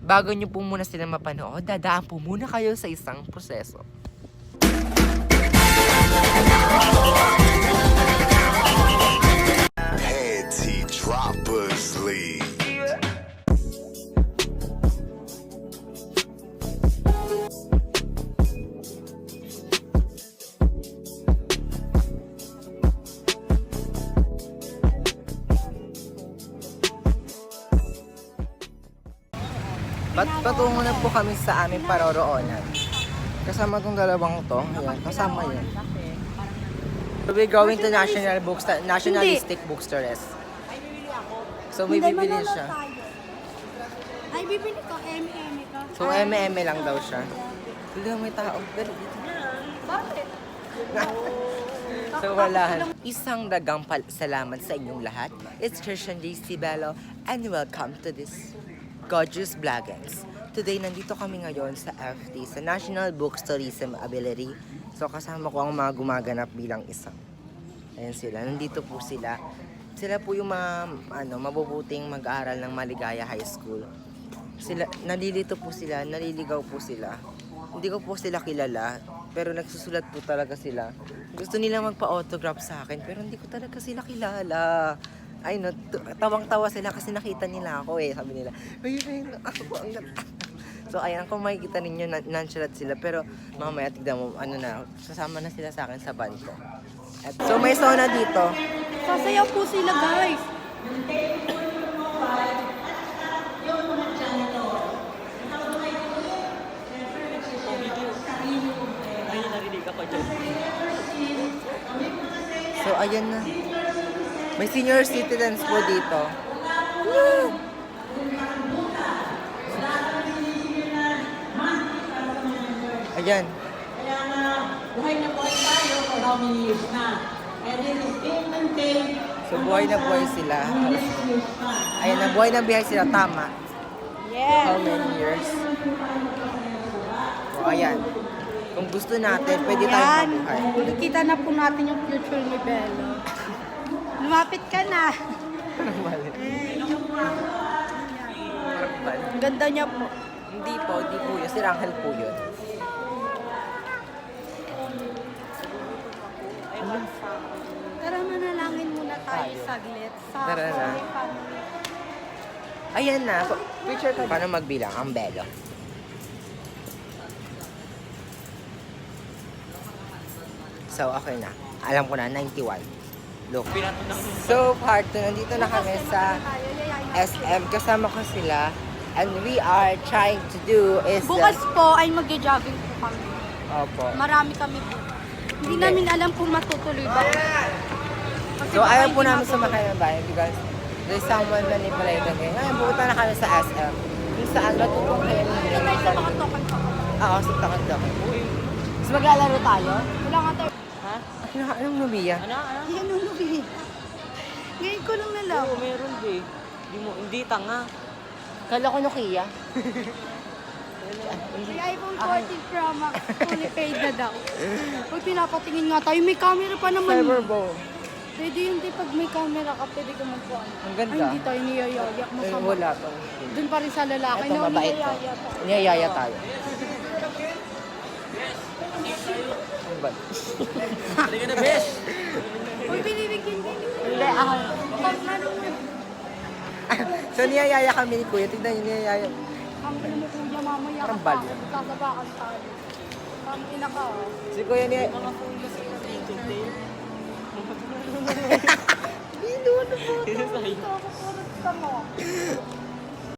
bago nyo po muna sila mapanood, dadaan po muna kayo sa isang proseso. Panty Droppers League. Patungo na po kami sa aming paroroonan. Kasama tong dalawang to. Ayan, kasama yun. We're going to Nationalistic Bookstores. So may bibili siya. Ay, bibili ka, M&M ka. So M&M lang daw siya. Wala, may tao. Pero dito. Bakit? So wala. Isang dagang salamat sa inyong lahat. It's Christian J. Cibelo and welcome to this gorgeous vloggings. Today, nandito kami ngayon sa FT, sa National Book Tourism Ability. So kasama ko ang mga gumaganap bilang isang. Ayan sila, nandito po sila. Sila po yung mga mabubuting mag-aaral ng Maligaya High School. Sila, nalilito po sila, naliligaw po sila. Hindi ko po sila kilala, pero nagsusulat po talaga sila. Gusto nila magpa-autograph sa akin, pero hindi ko talaga sila kilala. Ay no, tawang-tawa sila kasi nakita nila ako eh. Sabi nila, ay, ako ang ganda. So ayan, kung makikita ninyo, nonchalant sila. Pero mamaya tignan mo, sasama na sila sa akin sa band ko. So may sauna dito. Sasayaw po sila, guys. So ayan na. May senior citizens po dito. Ayan. Kaya nga, buhay na buhay tayo for how many years na. And this is give and take. So buhay na buhay sila. Ayan na, buhay na buhay sila. Tama. How many years? So ayan. Kung gusto natin, pwede tayong Yan. mabuhay. Nakikita na po natin yung future ni Bello. Lumapit ka na. Parang mali. Parang mali. Ang ganda niya po. Hindi po yun. Si Rangel po yun. Tara, manalangin muna tayo saglit. Sa Tara na. Holy Family. Ayan na. Picture ka. Paano magbilang? Ang belo. So, okay na. Alam ko na, 91. Look. So, part 2, nandito na kami sa SM. Kasama ko sila. And we are trying to do is... Bukas po ay magja-jogging po kami. Opo. Marami kami po. Hindi namin alam kung matutuloy ba. Kasi So, baka ayaw po hindi namin sumakay ng bayan because there's someone na manipulated ngayon. Ngayon, pupunta na kami sa SM. Kung saan, matutong kayo ng Hindi tayo sa mga token-token. Oo, sa takot-takot. Tapos maglalaro tayo? Wala nga tayo. Ha? Anong lumiya? Yan ang lubi. Ngayon ko lang nalaw. Oo, meron ba eh. Hindi tanga. Kala ko Nokia. May iPhone 14 Pro Max, fully paid na daw. Pag pinapatingin nga tayo, may camera pa naman. Cyberbone. Pwede yun di pag may camera ka, pwede ka magpuan. Ang ganda. Ay, hindi tayo niyayayak. Eh, Masama. wala to. Doon pa rin sa lalaki. Ito, No, mabait to. niyayaya pa. Niyayaya tayo. Ano ba? Halika na, besh! Uy, binibigyan din. Hindi, ako. Pag ano mo. So, niyayaya kami ni Kuya. Tignan niyo, niyayaya. Ang ina mo kuya, mamaya ka Parang pa. baliw. Sasabakan tayo. Ang ina ka, oh. Si Kuya niya... Mga phone kasi kasi today. Hindi, ano po? Ito ako, puro mo.